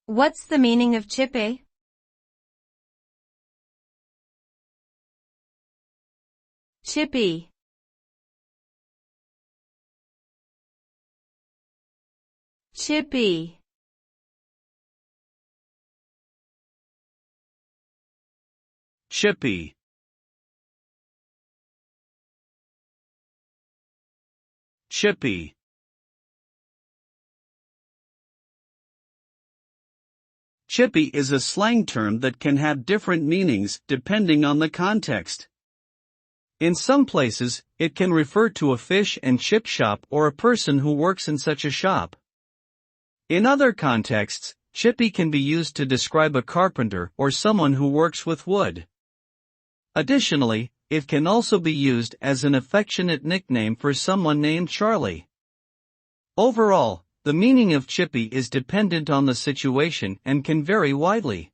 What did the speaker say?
What's the meaning of chippie? Chippie. Chippie. Chippie. Chippie. Chippie is a slang term that can have different meanings depending on the context. In some places, it can refer to a fish and chip shop or a person who works in such a shop. In other contexts, chippie can be used to describe a carpenter or someone who works with wood. Additionally, it can also be used as an affectionate nickname for someone named Charlie. Overall, the meaning of chippie is dependent on the situation and can vary widely.